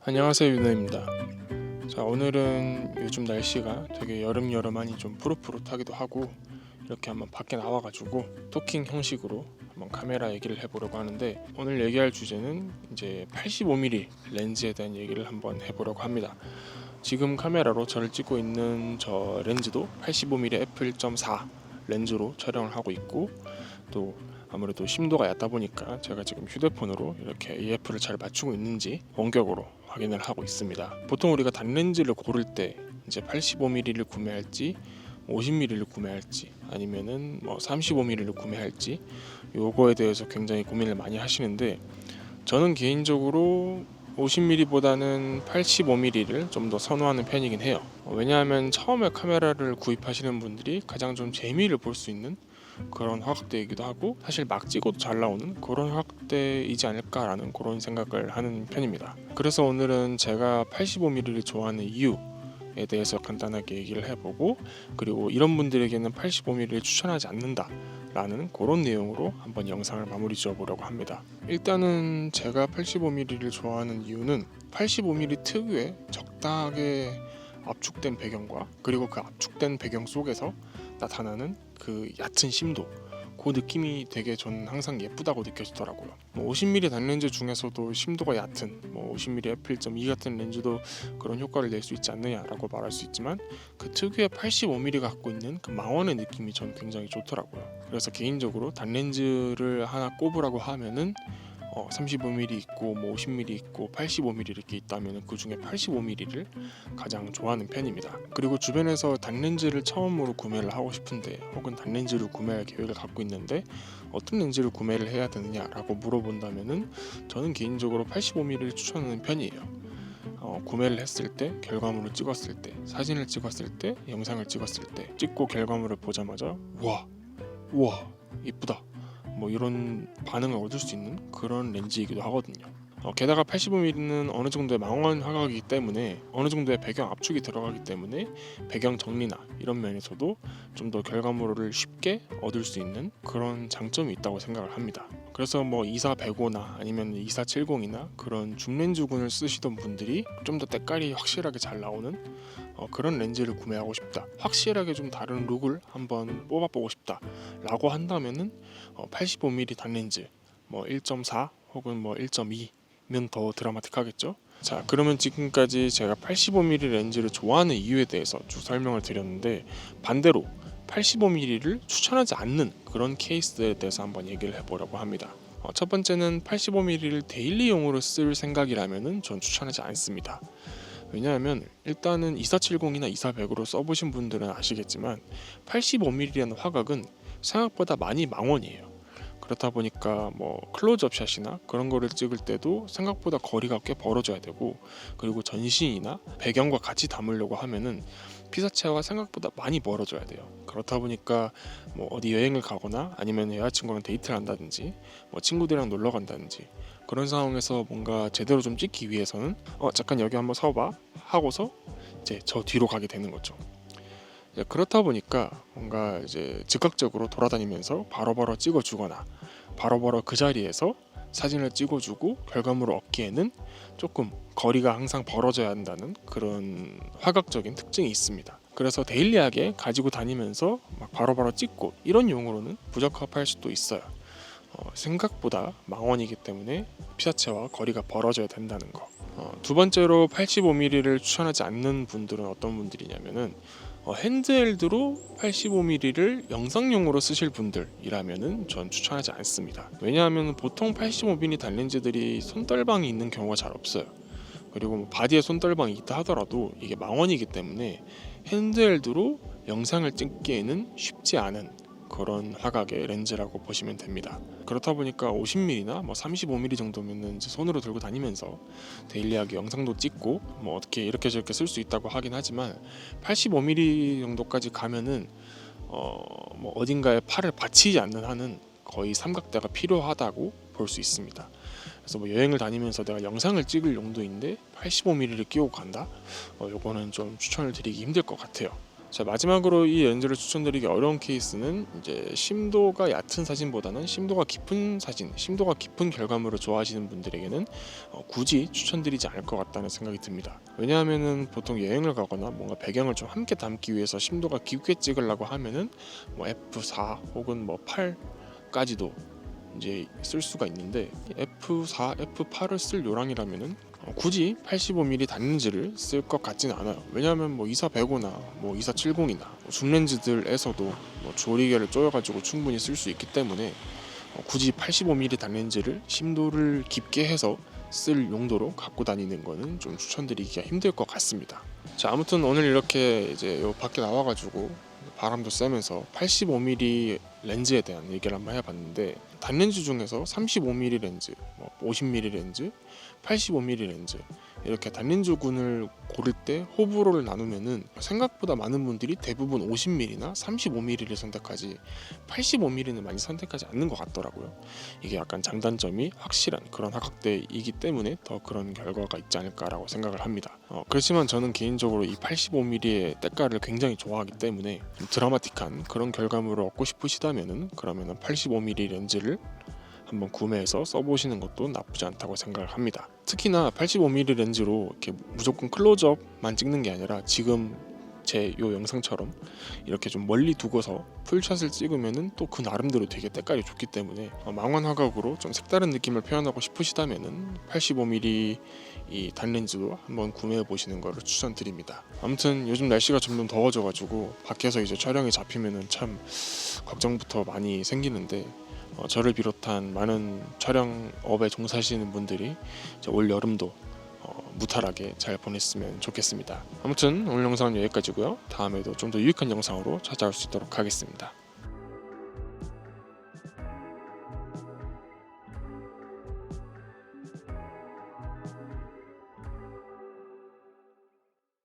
안녕하세요, 윤호입니다. 자, 오늘은 요즘 날씨가 되게 여름하니 좀 푸릇푸릇하기도 하고 이렇게 한번 밖에 나와가지고 토킹 형식으로 한번 카메라 얘기를 해보려고 하는데, 오늘 얘기할 주제는 이제 85mm 렌즈에 대한 얘기를 한번 해보려고 합니다. 지금 카메라로 저를 찍고 있는 저 렌즈도 85mm f1.4 렌즈로 촬영을 하고 있고, 또 아무래도 심도가 얕다 보니까 제가 지금 휴대폰으로 이렇게 AF를 잘 맞추고 있는지 원격으로 확인을 하고 있습니다. 보통 우리가 단렌즈를 고를 때 이제 85mm를 구매할지 50mm를 구매할지 아니면은 뭐 35mm를 구매할지 요거에 대해서 굉장히 고민을 많이 하시는데, 저는 개인적으로 50mm보다는 85mm를 좀 더 선호하는 편이긴 해요. 왜냐하면 처음에 카메라를 구입하시는 분들이 가장 좀 재미를 볼 수 있는 그런 화각대이기도 하고, 사실 막 찍어도 잘 나오는 그런 화각대이지 않을까라는 그런 생각을 하는 편입니다. 그래서 오늘은 제가 85mm를 좋아하는 이유에 대해서 간단하게 얘기를 해보고, 그리고 이런 분들에게는 85mm를 추천하지 않는다 라는 그런 내용으로 한번 영상을 마무리 지어 보려고 합니다. 일단은 제가 85mm를 좋아하는 이유는 85mm 특유의 적당하게 압축된 배경과, 그리고 그 압축된 배경 속에서 나타나는 그 얕은 심도, 그 느낌이 되게 저는 항상 예쁘다고 느껴지더라고요. 50mm 단렌즈 중에서도 심도가 얕은 50mm f1.2 같은 렌즈도 그런 효과를 낼 수 있지 않느냐라고 말할 수 있지만, 그 특유의 85mm가 갖고 있는 그 망원의 느낌이 저는 굉장히 좋더라고요. 그래서 개인적으로 단렌즈를 하나 꼽으라고 하면은 35mm 있고 50mm 있고 85mm 이렇게 있다면 그 중에 85mm를 가장 좋아하는 편입니다. 그리고 주변에서 단렌즈를 처음으로 구매를 하고 싶은데, 혹은 단렌즈를 구매할 계획을 갖고 있는데 어떤 렌즈를 구매를 해야 되느냐라고 물어본다면은 저는 개인적으로 85mm를 추천하는 편이에요. 구매를 했을 때, 결과물을 찍었을 때, 사진을 찍었을 때, 영상을 찍었을 때, 찍고 결과물을 보자마자 우와 이쁘다 이런 반응을 얻을 수 있는 그런 렌즈이기도 하거든요. 게다가 85mm는 어느 정도의 망원 화각이기 때문에, 어느 정도의 배경 압축이 들어가기 때문에 배경 정리나 이런 면에서도 좀 더 결과물을 쉽게 얻을 수 있는 그런 장점이 있다고 생각을 합니다. 그래서 2405나 아니면 2470이나 그런 줌렌즈군을 쓰시던 분들이 좀 더 때깔이 확실하게 잘 나오는 그런 렌즈를 구매하고 싶다, 확실하게 좀 다른 룩을 한번 뽑아보고 싶다 라고 한다면은 85mm 단렌즈 1.4 혹은 1.2면 더 드라마틱하겠죠. 자, 그러면 지금까지 제가 85mm 렌즈를 좋아하는 이유에 대해서 쭉 설명을 드렸는데, 반대로 85mm를 추천하지 않는 그런 케이스에 대해서 한번 얘기를 해보려고 합니다. 첫 번째는 85mm를 데일리용으로 쓸 생각이라면 전 추천하지 않습니다. 왜냐하면 일단은 2470이나 2400으로 써보신 분들은 아시겠지만 85mm라는 화각은 생각보다 많이 망원이에요. 그렇다 보니까 클로즈업 샷이나 그런 거를 찍을 때도 생각보다 거리가 꽤 벌어져야 되고, 그리고 전신이나 배경과 같이 담으려고 하면은 피사체와 생각보다 많이 멀어져야 돼요. 그렇다 보니까 어디 여행을 가거나 아니면 여자친구랑 데이트를 한다든지 친구들이랑 놀러 간다든지 그런 상황에서 뭔가 제대로 좀 찍기 위해서는 잠깐 여기 한번 서봐 하고서 이제 저 뒤로 가게 되는 거죠. 그렇다 보니까 뭔가 이제 즉각적으로 돌아다니면서 바로바로 찍어주거나 바로바로 그 자리에서 사진을 찍어주고 결과물을 얻기에는 조금 거리가 항상 벌어져야 한다는 그런 화각적인 특징이 있습니다. 그래서 데일리하게 가지고 다니면서 막 바로바로 찍고 이런 용으로는 부적합할 수도 있어요. 생각보다 망원이기 때문에 피사체와 거리가 벌어져야 된다는 거. 두 번째로 85mm를 추천하지 않는 분들은 어떤 분들이냐면은 핸드헬드로 85mm를 영상용으로 쓰실 분들이라면은 전 추천하지 않습니다. 왜냐하면 보통 85mm 단렌즈들이 손떨방이 있는 경우가 잘 없어요. 그리고 바디에 손떨방이 있다 하더라도 이게 망원이기 때문에 핸드헬드로 영상을 찍기에는 쉽지 않은 그런 화각의 렌즈라고 보시면 됩니다. 그렇다 보니까 50mm나 35mm 정도면은 이제 손으로 들고 다니면서 데일리하게 영상도 찍고 어떻게 이렇게 저렇게 쓸 수 있다고 하긴 하지만, 85mm 정도까지 가면은 어딘가에 팔을 받치지 않는 한은 거의 삼각대가 필요하다고 볼 수 있습니다. 그래서 여행을 다니면서 내가 영상을 찍을 용도인데 85mm를 끼고 간다? 요거는 좀 추천을 드리기 힘들 것 같아요. 자, 마지막으로 이 렌즈를 추천드리기 어려운 케이스는 이제 심도가 얕은 사진보다는 심도가 깊은 사진, 심도가 깊은 결과물을 좋아하시는 분들에게는 굳이 추천드리지 않을 것 같다는 생각이 듭니다. 왜냐하면은 보통 여행을 가거나 뭔가 배경을 좀 함께 담기 위해서 심도가 깊게 찍으려고 하면은 뭐 f4 혹은 뭐 8까지도 이제 쓸 수가 있는데 f4, f8을 쓸 요량이라면은 굳이 85mm 단렌즈를 쓸 것 같지는 않아요. 왜냐하면 뭐 2405나 뭐 2470이나 줌렌즈들에서도 뭐 조리개를 조여가지고 충분히 쓸 수 있기 때문에 굳이 85mm 단렌즈를 심도를 깊게 해서 쓸 용도로 갖고 다니는 거는 좀 추천드리기가 힘들 것 같습니다. 자, 아무튼 오늘 이렇게 이제 요 밖에 나와가지고 바람도 쐬면서 85mm 렌즈에 대한 얘기를 한번 해봤는데, 단렌즈 중에서 35mm 렌즈, 50mm 렌즈, 85mm 렌즈 이렇게 단렌즈군을 고를 때 호불호를 나누면은 생각보다 많은 분들이 대부분 50mm나 35mm를 선택하지 85mm는 많이 선택하지 않는 것 같더라고요. 이게 약간 장단점이 확실한 그런 화각대이기 때문에 더 그런 결과가 있지 않을까라고 생각을 합니다. 그렇지만 저는 개인적으로 이 85mm의 때깔을 굉장히 좋아하기 때문에 좀 드라마틱한 그런 결과물을 얻고 싶으시다면은 그러면은 85mm 렌즈를 한번 구매해서 써보시는 것도 나쁘지 않다고 생각을 합니다. 특히나 85mm 렌즈로 이렇게 무조건 클로즈업만 찍는 게 아니라 지금 제 요 영상처럼 이렇게 좀 멀리 두고서 풀샷을 찍으면은 또 그 나름대로 되게 때깔이 좋기 때문에 망원 화각으로 좀 색다른 느낌을 표현하고 싶으시다면은 85mm 이 단렌즈도 한번 구매해 보시는 것을 추천드립니다. 아무튼 요즘 날씨가 점점 더워져가지고 밖에서 이제 촬영이 잡히면은 참 걱정부터 많이 생기는데, 저를 비롯한 많은 촬영업에 종사하시는 분들이 이제 올 여름도 무탈하게 잘 보냈으면 좋겠습니다. 아무튼 오늘 영상은 여기까지고요. 다음에도 좀 더 유익한 영상으로 찾아올 수 있도록 하겠습니다.